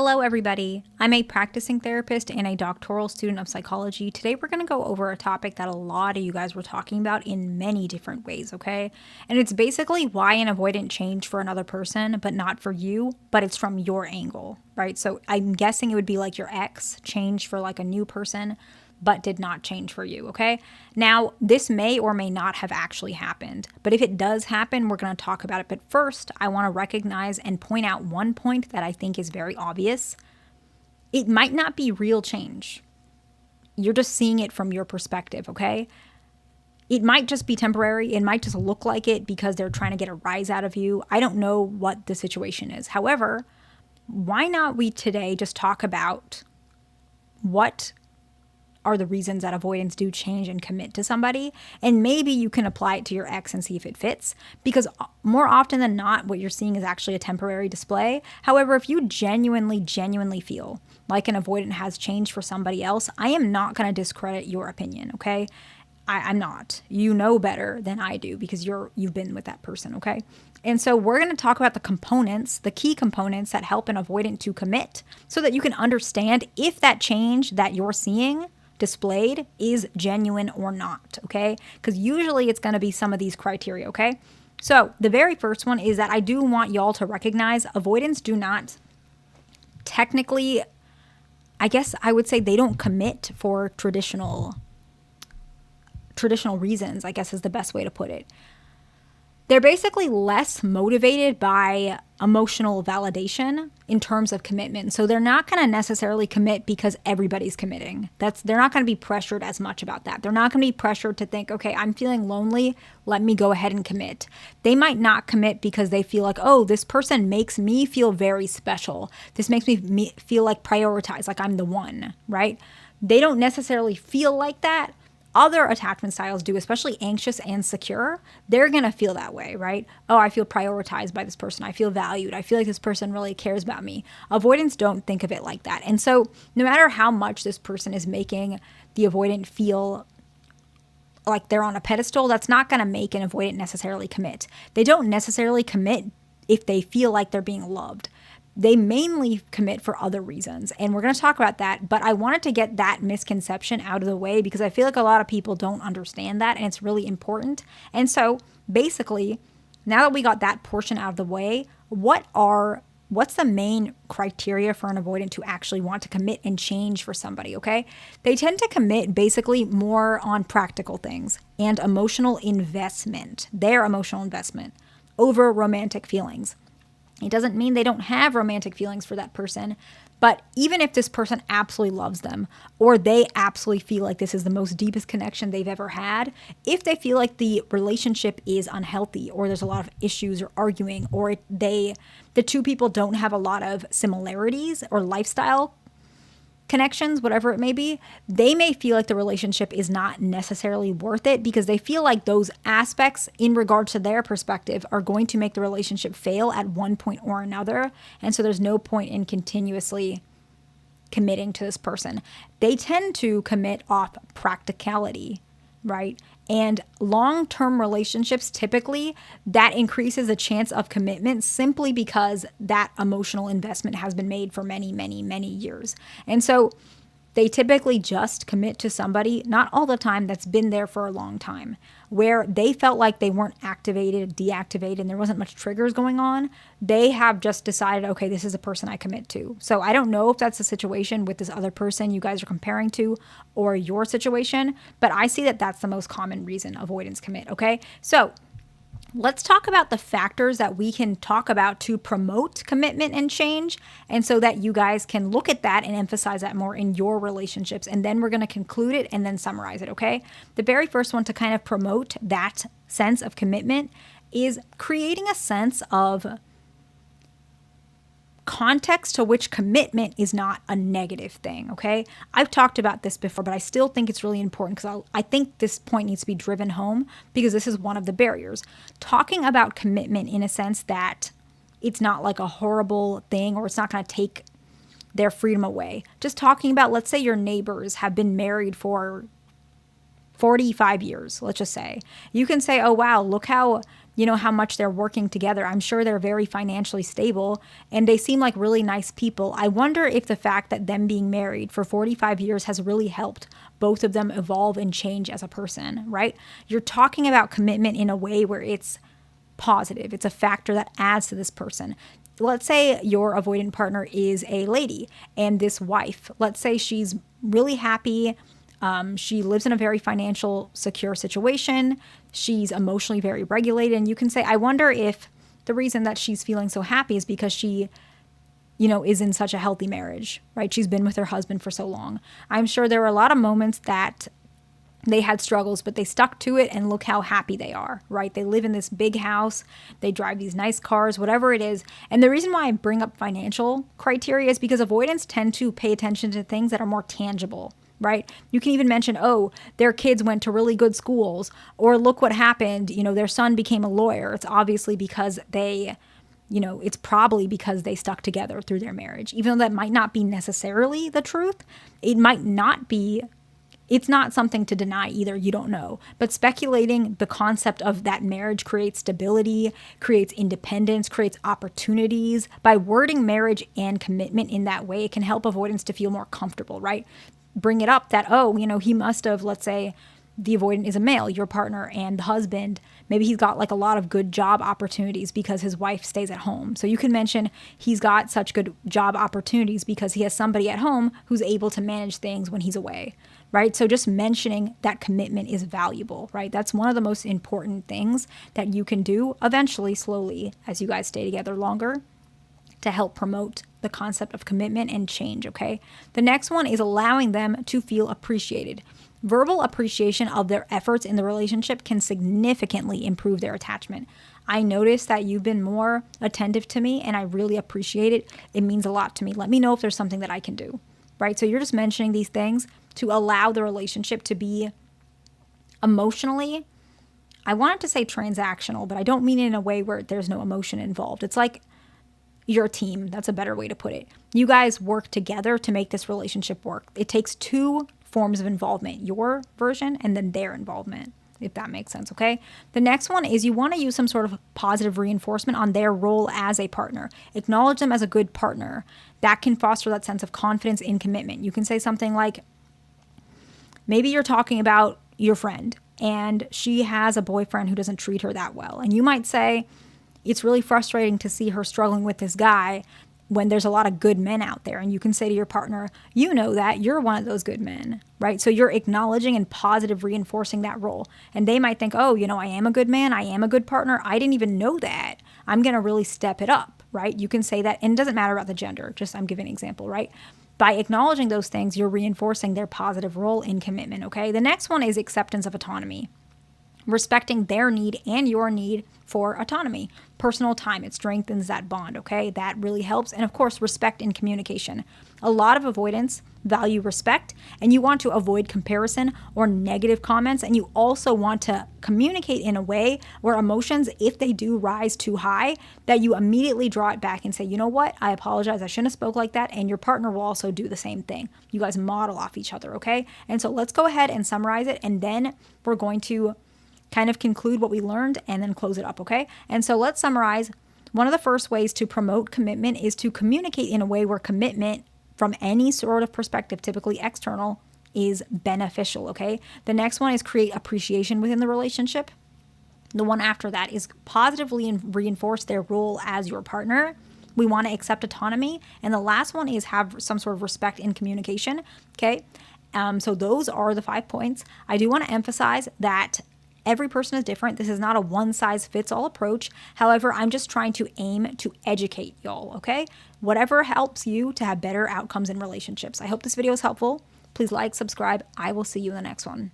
Hello, everybody. I'm a practicing therapist and a doctoral student of psychology. Today, we're going to go over a topic that a lot of you guys were talking about in many different ways, okay? And it's basically why an avoidant changed for another person, but not for you, but it's from your angle, right? So I'm guessing it would be like your ex changed for like a new person, but did not change for you, okay? Now, this may or may not have actually happened, but if it does happen, we're going to talk about it. But first, I want to recognize and point out one point that I think is very obvious. It might not be real change. You're just seeing it from your perspective, okay? It might just be temporary. It might just look like it because they're trying to get a rise out of you. I don't know what the situation is. However, why not we today just talk about what are the reasons that avoidants do change and commit to somebody, and maybe you can apply it to your ex and see if it fits, because more often than not what you're seeing is actually a temporary display. However, if you genuinely feel like an avoidant has changed for somebody else, I am not going to discredit your opinion, okay? I'm not. You know better than I do because you've been with that person, okay? And so we're going to talk about the components, the key components that help an avoidant to commit, so that you can understand if that change that you're seeing displayed is genuine or not, okay? Because usually it's going to be some of these criteria, okay? So the very first one is that I do want y'all to recognize avoidants do not technically, I guess I would say they don't commit for traditional reasons, I guess is the best way to put it. They're basically less motivated by emotional validation in terms of commitment. So they're not going to necessarily commit because everybody's committing. They're not going to be pressured as much about that. They're not going to be pressured to think, okay, I'm feeling lonely, let me go ahead and commit. They might not commit because they feel like, oh, this person makes me feel very special. This makes me feel like prioritized, like I'm the one, right? They don't necessarily feel like that. Other attachment styles do, especially anxious and secure. They're going to feel that way, right? Oh, I feel prioritized by this person. I feel valued. I feel like this person really cares about me. Avoidants don't think of it like that. And so no matter how much this person is making the avoidant feel like they're on a pedestal, that's not going to make an avoidant necessarily commit. They don't necessarily commit if they feel like they're being loved. They mainly commit for other reasons, and we're going to talk about that, but I wanted to get that misconception out of the way because I feel like a lot of people don't understand that, and it's really important. And so basically, now that we got that portion out of the way, what's the main criteria for an avoidant to actually want to commit and change for somebody, okay? They tend to commit basically more on practical things and emotional investment, their emotional investment over romantic feelings. It doesn't mean they don't have romantic feelings for that person, but even if this person absolutely loves them, or they absolutely feel like this is the most deepest connection they've ever had, if they feel like the relationship is unhealthy, or there's a lot of issues or arguing, or the two people don't have a lot of similarities or lifestyle connections, whatever it may be, they may feel like the relationship is not necessarily worth it because they feel like those aspects in regard to their perspective are going to make the relationship fail at one point or another. And so there's no point in continuously committing to this person. They tend to commit off practicality, right? And long-term relationships, typically, that increases the chance of commitment simply because that emotional investment has been made for many, many, many years. And so they typically just commit to somebody, not all the time, that's been there for a long time, where they felt like they weren't activated, deactivated, and there wasn't much triggers going on. They have just decided, okay, this is a person I commit to. So I don't know if that's the situation with this other person you guys are comparing to or your situation, but I see that that's the most common reason avoidants commit, okay? So let's talk about the factors that we can talk about to promote commitment and change, and so that you guys can look at that and emphasize that more in your relationships. And then we're going to conclude it and then summarize it, okay? The very first one to kind of promote that sense of commitment is creating a sense of context to which commitment is not a negative thing, okay? I've talked about this before, but I still think it's really important because I think this point needs to be driven home because this is one of the barriers. Talking about commitment in a sense that it's not like a horrible thing or it's not going to take their freedom away. Just talking about, let's say your neighbors have been married for 45 years, let's just say. You can say, oh, wow, look how how much they're working together. I'm sure they're very financially stable and they seem like really nice people. I wonder if the fact that them being married for 45 years has really helped both of them evolve and change as a person, right? You're talking about commitment in a way where it's positive. It's a factor that adds to this person. Let's say your avoidant partner is a lady and this wife, let's say she's really happy. She lives in a very financial secure situation. She's emotionally very regulated. And you can say, I wonder if the reason that she's feeling so happy is because she, is in such a healthy marriage, right? She's been with her husband for so long. I'm sure there were a lot of moments that they had struggles, but they stuck to it, and look how happy they are, right? They live in this big house. They drive these nice cars, whatever it is. And the reason why I bring up financial criteria is because avoidants tend to pay attention to things that are more tangible, right? You can even mention, oh, their kids went to really good schools, or look what happened. Their son became a lawyer. It's obviously because it's probably because they stuck together through their marriage. Even though that might not be necessarily the truth, it might not be. It's not something to deny either. You don't know. But speculating the concept of that marriage creates stability, creates independence, creates opportunities. By wording marriage and commitment in that way, it can help avoidants to feel more comfortable, right? Bring it up that, he must have, let's say the avoidant is a male, your partner, and the husband, maybe he's got like a lot of good job opportunities because his wife stays at home. So you can mention he's got such good job opportunities because he has somebody at home who's able to manage things when he's away, right? So just mentioning that commitment is valuable, right? That's one of the most important things that you can do eventually, slowly, as you guys stay together longer, to help promote the concept of commitment and change, okay? The next one is allowing them to feel appreciated. Verbal appreciation of their efforts in the relationship can significantly improve their attachment. I noticed that you've been more attentive to me and I really appreciate it. It means a lot to me. Let me know if there's something that I can do, right? So you're just mentioning these things to allow the relationship to be emotionally, I wanted to say transactional, but I don't mean it in a way where there's no emotion involved. It's like you're a team. That's a better way to put it. You guys work together to make this relationship work. It takes two forms of involvement, your version and then their involvement, if that makes sense, okay? The next one is you want to use some sort of positive reinforcement on their role as a partner. Acknowledge them as a good partner. That can foster that sense of confidence in commitment. You can say something like, maybe you're talking about your friend and she has a boyfriend who doesn't treat her that well. And you might say, it's really frustrating to see her struggling with this guy when there's a lot of good men out there. And you can say to your partner, you know that you're one of those good men, right? So you're acknowledging and positive reinforcing that role. And they might think, oh, I am a good man. I am a good partner. I didn't even know that. I'm going to really step it up, right? You can say that. And it doesn't matter about the gender. Just I'm giving an example, right? By acknowledging those things, you're reinforcing their positive role in commitment, okay? The next one is acceptance of autonomy. Respecting their need and your need for autonomy. Personal time, it strengthens that bond, okay? That really helps. And of course, respect in communication. A lot of avoidants value respect, and you want to avoid comparison or negative comments, and you also want to communicate in a way where emotions, if they do rise too high, that you immediately draw it back and say, you know what? I apologize. I shouldn't have spoke like that. And your partner will also do the same thing. You guys model off each other, okay? And so let's go ahead and summarize it, and then we're going to kind of conclude what we learned and then close it up, okay? And so let's summarize. One of the first ways to promote commitment is to communicate in a way where commitment from any sort of perspective, typically external, is beneficial, okay? The next one is create appreciation within the relationship. The one after that is positively reinforce their role as your partner. We want to accept autonomy. And the last one is have some sort of respect in communication, okay? So those are the 5 points. I do want to emphasize that every person is different. This is not a one-size-fits-all approach. However, I'm just trying to aim to educate y'all, okay? Whatever helps you to have better outcomes in relationships. I hope this video is helpful. Please like, subscribe. I will see you in the next one.